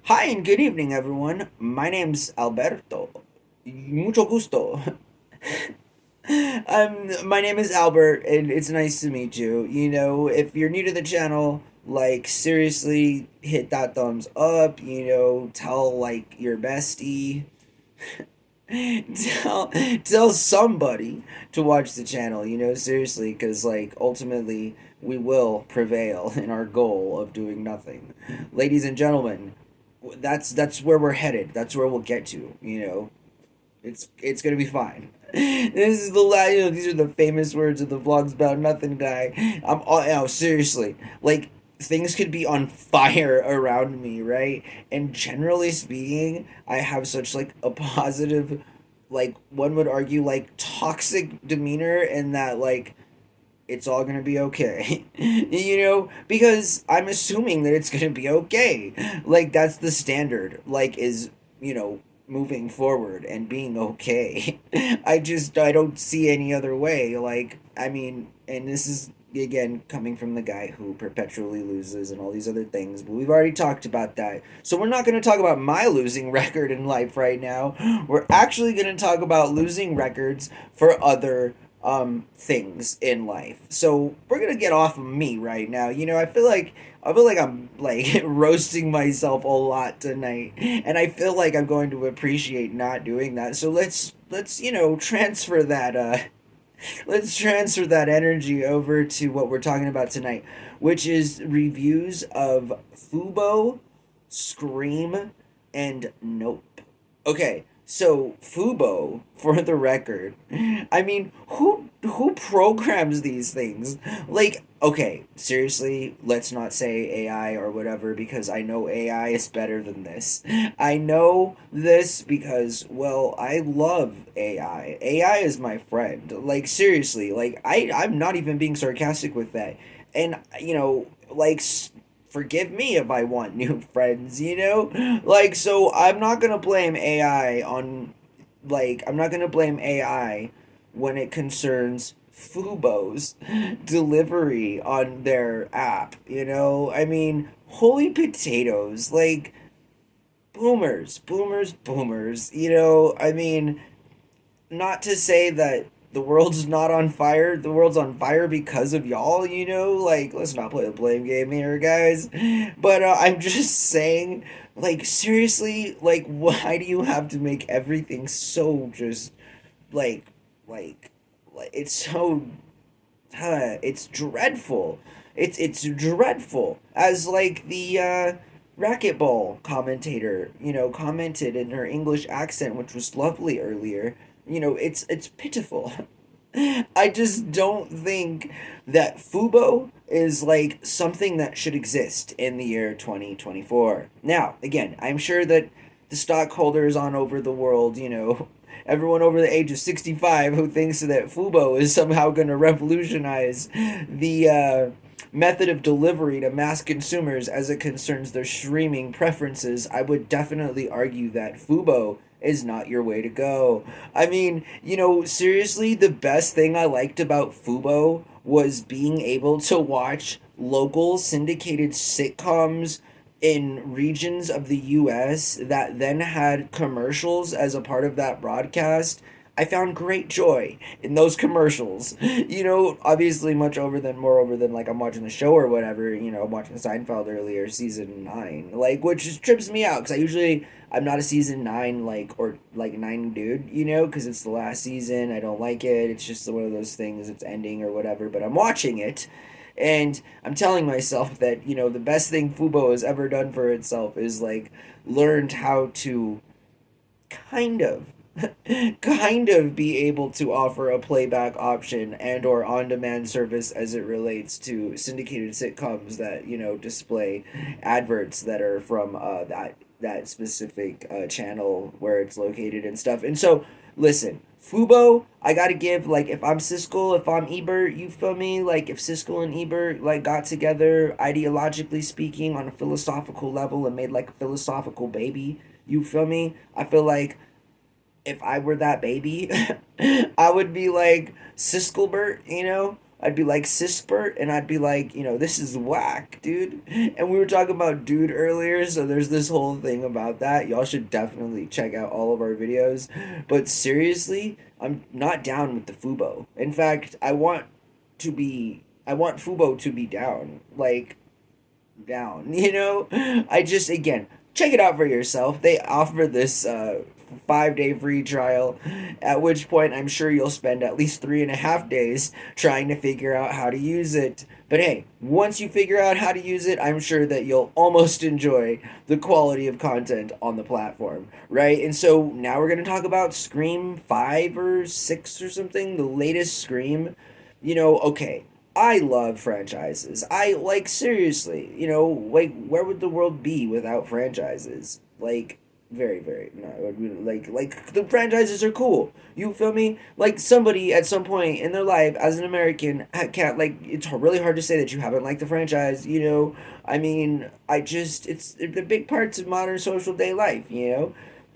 Hi and good evening, everyone. My name's Alberto. Mucho gusto. My name is Albert, and it's nice to meet you. If you're new to the channel, like seriously, hit that thumbs up. Tell like your bestie, tell tell somebody to watch the channel. Seriously, because like ultimately we will prevail in our goal of doing nothing, ladies and gentlemen. That's where we're headed. That's where we'll get to. It's gonna be fine. This is the last. These are the famous words of the vlogs about nothing guy. I'm all no, seriously. Like things could be on fire around me, right? And generally speaking, I have such like a positive, like one would argue, like toxic demeanor, and that like it's all gonna be okay. Because I'm assuming that it's gonna be okay. Like that's the standard. Like is moving forward and being okay. I don't see any other way. Like I mean, and this is again coming from the guy who perpetually loses and all these other things, but we've already talked about that, so we're not going to talk about my losing record in life right now. We're actually going to talk about losing records for other things in life. So we're gonna get off of me right now. I feel like I'm like roasting myself a lot tonight, and I feel like I'm going to appreciate not doing that. So let's transfer that let's transfer that energy over to what we're talking about tonight, which is reviews of Fubo, Scream, and Nope. Okay, so Fubo, for the record, I mean, who programs these things? Like, okay, seriously, let's not say AI or whatever because I know AI is better than this. I know this because, well, I love AI. AI is my friend. Like, seriously, like I'm not even being sarcastic with that. And like forgive me if I want new friends. Like, so I'm not gonna blame AI on, like, I'm not gonna blame AI when it concerns Fubo's delivery on their app. I mean, holy potatoes, like, boomers, boomers, boomers. I mean, not to say that the world's not on fire. The world's on fire because of y'all. Like, let's not play the blame game here, guys. But I'm just saying, like, seriously, like, why do you have to make everything so just like, like, like it's so, it's dreadful. It's dreadful. As like the racquetball commentator, commented in her English accent, which was lovely earlier. It's pitiful. I just don't think that Fubo is like something that should exist in the year 2024. Now, again, I'm sure that the stockholders on over the world, everyone over the age of 65 who thinks that Fubo is somehow going to revolutionize the method of delivery to mass consumers as it concerns their streaming preferences, I would definitely argue that Fubo is not your way to go. I mean, seriously, the best thing I liked about Fubo was being able to watch local syndicated sitcoms in regions of the US that then had commercials as a part of that broadcast. I found great joy in those commercials. Obviously more over than like I'm watching the show or whatever. I'm watching Seinfeld earlier, season 9, like, which just trips me out because I'm not a season 9 like or like 9 dude, because it's the last season. I don't like it. It's just one of those things. It's ending or whatever, but I'm watching it. And I'm telling myself that, the best thing Fubo has ever done for itself is like learned how to kind of kind of be able to offer a playback option and or on-demand service as it relates to syndicated sitcoms that display adverts that are from that specific channel where it's located and stuff. And so listen, Fubo, I gotta give, like, if I'm Siskel, if I'm Ebert, you feel me? Like, if Siskel and Ebert, like, got together, ideologically speaking, on a philosophical level and made, like, a philosophical baby, you feel me? I feel like if I were that baby, I would be like Siskelbert, I'd be like Sispert, and I'd be like, this is whack, dude. And we were talking about dude earlier, so there's this whole thing about that. Y'all should definitely check out all of our videos. But seriously, I'm not down with the Fubo. In fact, I want Fubo to be down. Like, down. I just, again, check it out for yourself. They offer this 5-day free trial, at which point I'm sure you'll spend at least 3.5 days trying to figure out how to use it. But hey, once you figure out how to use it, I'm sure that you'll almost enjoy the quality of content on the platform, right? And so now we're going to talk about Scream 5 or 6 or something, the latest Scream. Okay, I love franchises. I like, seriously, like, where would the world be without franchises? Like, very, very, no, it would be like the franchises are cool. You feel me? Like, somebody at some point in their life as an American can't, like, it's really hard to say that you haven't liked the franchise. I mean, it's the big parts of modern social day life.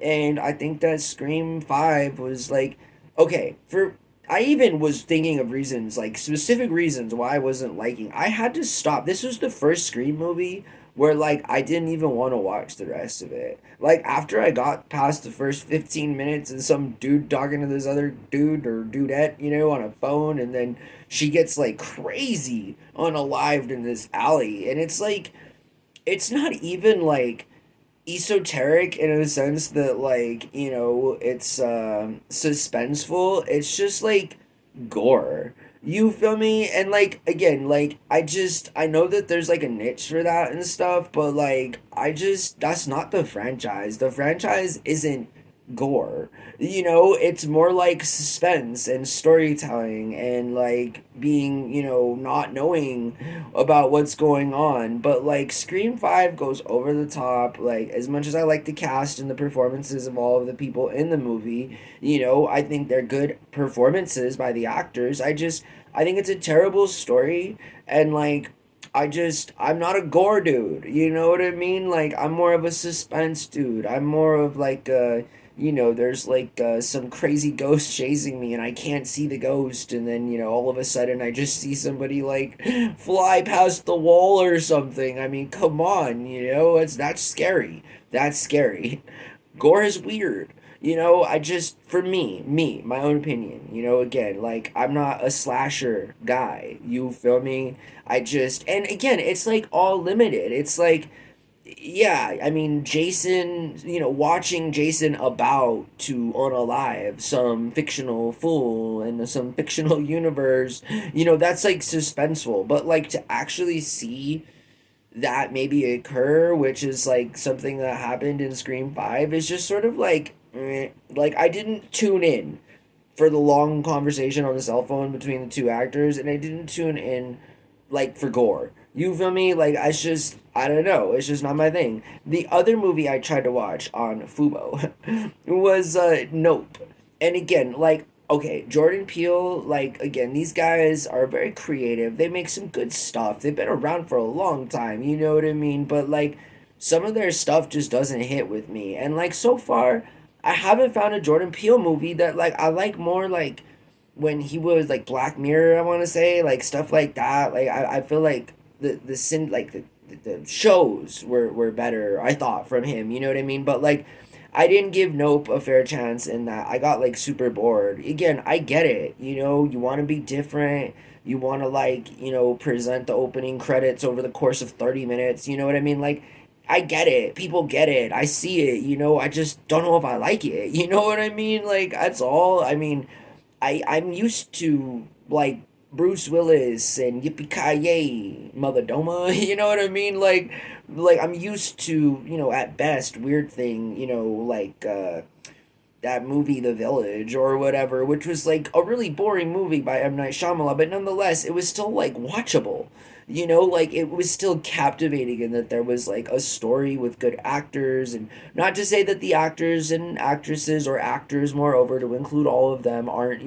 And I think that Scream 5 was like, okay, I even was thinking of reasons, like specific reasons why I wasn't liking. I had to stop. This was the first Scream movie where, like, I didn't even want to watch the rest of it. Like, after I got past the first 15 minutes and some dude talking to this other dude or dudette, on a phone, and then she gets like crazy unalived in this alley, and it's like, it's not even like esoteric in a sense that, like, it's suspenseful. It's just like gore. You feel me? And, like, again, like, I know that there's like a niche for that and stuff, but like, that's not the franchise. The franchise isn't gore. It's more like suspense and storytelling and, like, being, not knowing about what's going on. But, like, Scream 5 goes over the top. Like, as much as I like the cast and the performances of all of the people in the movie, I think they're good performances by the actors. I think it's a terrible story, and, like, I'm not a gore dude. You know what I mean? Like, I'm more of a suspense dude. I'm more of like there's like some crazy ghost chasing me and I can't see the ghost, and then, all of a sudden I just see somebody like fly past the wall or something. I mean, come on, that's scary. That's scary. Gore is weird. For me, my own opinion, again, like, I'm not a slasher guy. You feel me? And again, it's like all limited. It's like, yeah, I mean, Jason, watching Jason about to unalive some fictional fool in some fictional universe, that's like suspenseful. But, like, to actually see that maybe occur, which is like something that happened in Scream 5, is just sort of like, like, I didn't tune in for the long conversation on the cell phone between the two actors, and I didn't tune in, like, for gore. You feel me? Like, I don't know. It's just not my thing. The other movie I tried to watch on Fubo was Nope. And again, like, okay, Jordan Peele, like, again, these guys are very creative. They make some good stuff. They've been around for a long time, you know what I mean? But, like, some of their stuff just doesn't hit with me. And, like, so far, I haven't found a Jordan Peele movie that, like, I like more, like, when he was, like, Black Mirror, I want to say, like, stuff like that. Like, I feel like the shows were better, I thought, from him, you know what I mean? But, like, I didn't give Nope a fair chance in that. I got, like, super bored. Again, I get it, you want to be different. You want to, like, present the opening credits over the course of 30 minutes, you know what I mean? Like, I get it. People get it. I see it, I just don't know if I like it. You know what I mean? Like, that's all. I mean, I'm used to, like, Bruce Willis and Yippee Ki Mother Doma. You know what I mean? Like, I'm used to, at best, Weird Thing. Like, that movie The Village or whatever, which was like a really boring movie by M. Night Shyamalan, but nonetheless, it was still, like, watchable. Like, it was still captivating in that there was, like, a story with good actors, and not to say that the actors and actresses, or actors, moreover, to include all of them, aren't,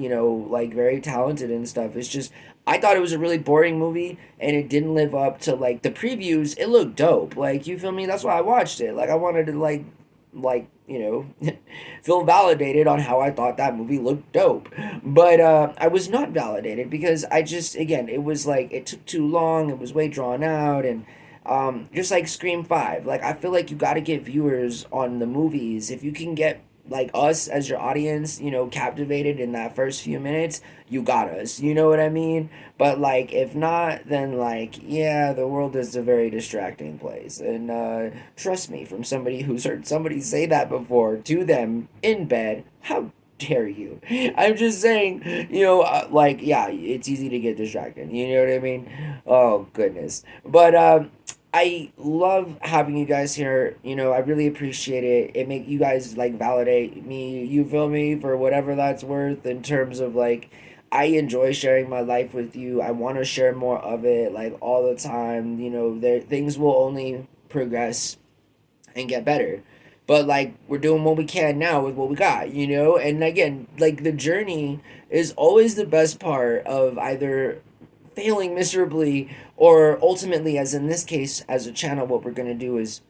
like, very talented and stuff. It's just, I thought it was a really boring movie, and it didn't live up to, like, the previews. It looked dope. Like, you feel me? That's why I watched it. Like, I wanted to, like, like, feel validated on how I thought that movie looked dope. But I was not validated because I just, again, it was like it took too long, it was way drawn out, and just like Scream 5, like I feel like you got to get viewers on the movies. If you can get like us as your audience, captivated in that first few minutes, you got us. You know what I mean? But like if not, then like yeah, the world is a very distracting place. And trust me, from somebody who's heard somebody say that before to them in bed, how dare you? I'm just saying, like yeah, it's easy to get distracted. You know what I mean? Oh goodness. But I love having you guys here. I really appreciate it. It make you guys like validate me. You feel me for whatever that's worth in terms of like I enjoy sharing my life with you. I want to share more of it like all the time. There things will only progress and get better. But like we're doing what we can now with what we got. And again, like the journey is always the best part of either failing miserably or ultimately, as in this case, as a channel, what we're going to do is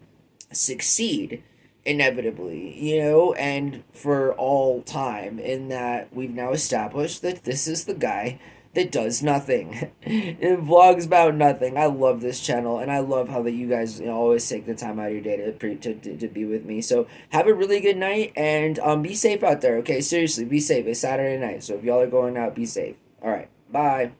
succeed inevitably, and for all time, in that we've now established that this is the guy that does nothing. It vlogs about nothing. I love this channel, and I love how that you guys always take the time out of your day to be with me. So have a really good night, and be safe out there. Okay, seriously, be safe. It's Saturday night, so if y'all are going out, be safe. All right, bye.